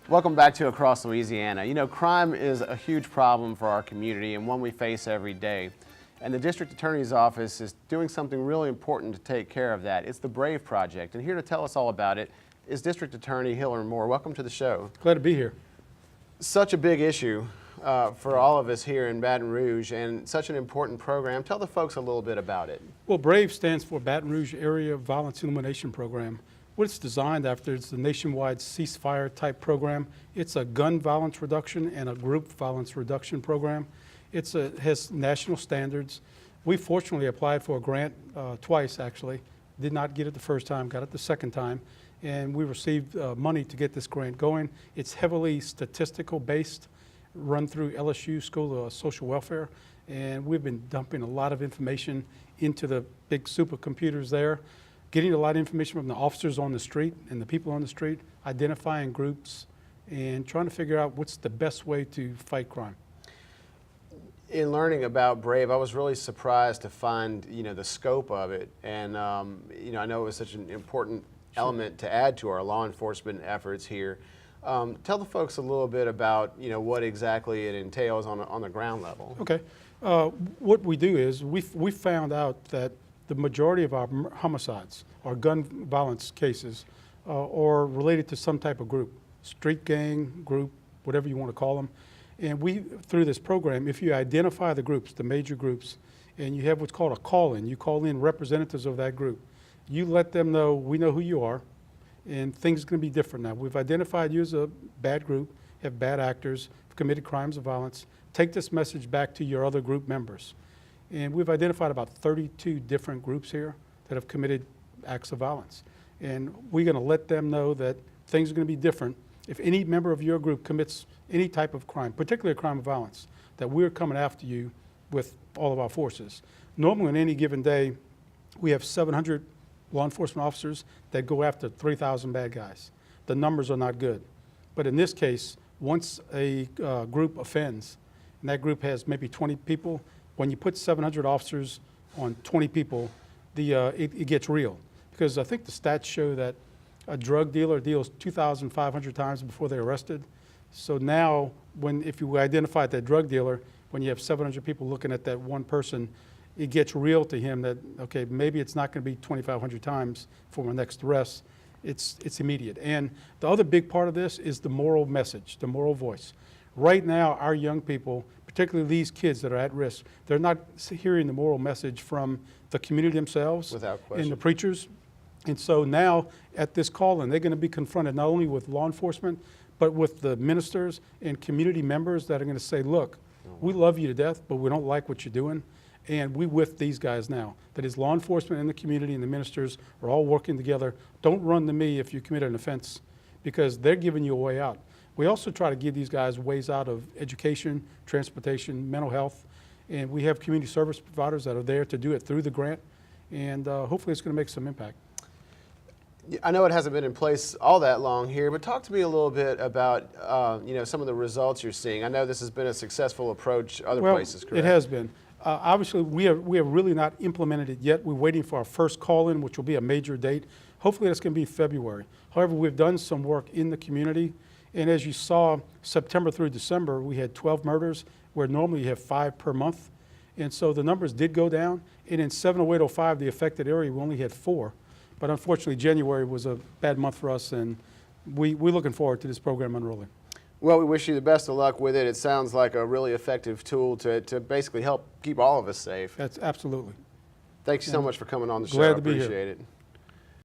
Welcome back to Across Louisiana. You know, crime is a huge problem for our community and one we face every day. And the District Attorney's Office is doing something really important to take care of that. It's the BRAVE Project. And here to tell us all about it is District Attorney Hillar Moore. Welcome to the show. Glad to be here. Such a big issue for all of us here in Baton Rouge and such an important program. Tell the folks a little bit about it. Well, BRAVE stands for Baton Rouge Area Violence Elimination Program. What it's designed after is the nationwide ceasefire type program. It's a gun violence reduction and a group violence reduction program. It has national standards. We fortunately applied for a grant twice actually. Did not get it the first time, got it the second time. And we received money to get this grant going. It's heavily statistical based, run through LSU School of Social Welfare. And we've been dumping a lot of information into the big supercomputers there, getting a lot of information from the officers on the street and the people on the street, identifying groups, and trying to figure out what's the best way to fight crime. In learning about BRAVE, I was really surprised to find, the scope of it. And, I know it was such an important element to add to our law enforcement efforts here. Tell the folks a little bit about, what exactly it entails on the ground level. Okay. What we do is we found out that the majority of our homicides or gun violence cases are related to some type of group, street gang, group, whatever you want to call them. And we, through this program, if you identify the groups, the major groups, and you have what's called a call-in, you call in representatives of that group, you let them know, we know who you are, and things are going to be different now. We've identified you as a bad group, have bad actors, have committed crimes of violence. Take this message back to your other group members. And we've identified about 32 different groups here that have committed acts of violence. And we're going to let them know that things are going to be different. If any member of your group commits any type of crime, particularly a crime of violence, that we're coming after you with all of our forces. Normally on any given day, we have 700 law enforcement officers that go after 3,000 bad guys. The numbers are not good. But in this case, once a group offends, and that group has maybe 20 people, when you put 700 officers on 20 people, it gets real. Because I think the stats show that a drug dealer deals 2,500 times before they're arrested. So now, if you identify that drug dealer, when you have 700 people looking at that one person, it gets real to him that, okay, maybe it's not going to be 2,500 times for my next arrest. It's immediate. And the other big part of this is the moral message, the moral voice. Right now, our young people, particularly these kids that are at risk, they're not hearing the moral message from the community themselves and the preachers. And so now at this call-in, they're going to be confronted not only with law enforcement, but with the ministers and community members that are going to say, look, we love you to death, but we don't like what you're doing. And we with these guys now. That is, law enforcement and the community and the ministers are all working together. Don't run to me if you commit an offense, because they're giving you a way out. We also try to give these guys ways out of education, transportation, mental health, and we have community service providers that are there to do it through the grant, and hopefully it's going to make some impact. I know it hasn't been in place all that long here, but talk to me a little bit about some of the results you're seeing. I know this has been a successful approach other places, correct? It has been. Obviously, we have really not implemented it yet. We're waiting for our first call-in, which will be a major date. Hopefully that's going to be February. However, we've done some work in the community. And as you saw, September through December, we had 12 murders, where normally you have 5 per month. And so the numbers did go down. And in 70805, the affected area, we only had 4. But unfortunately, January was a bad month for us, and we're looking forward to this program unrolling. Well, we wish you the best of luck with it. It sounds like a really effective tool to basically help keep all of us safe. That's absolutely. Thanks so much for coming on the show. Glad I to be here. appreciate it.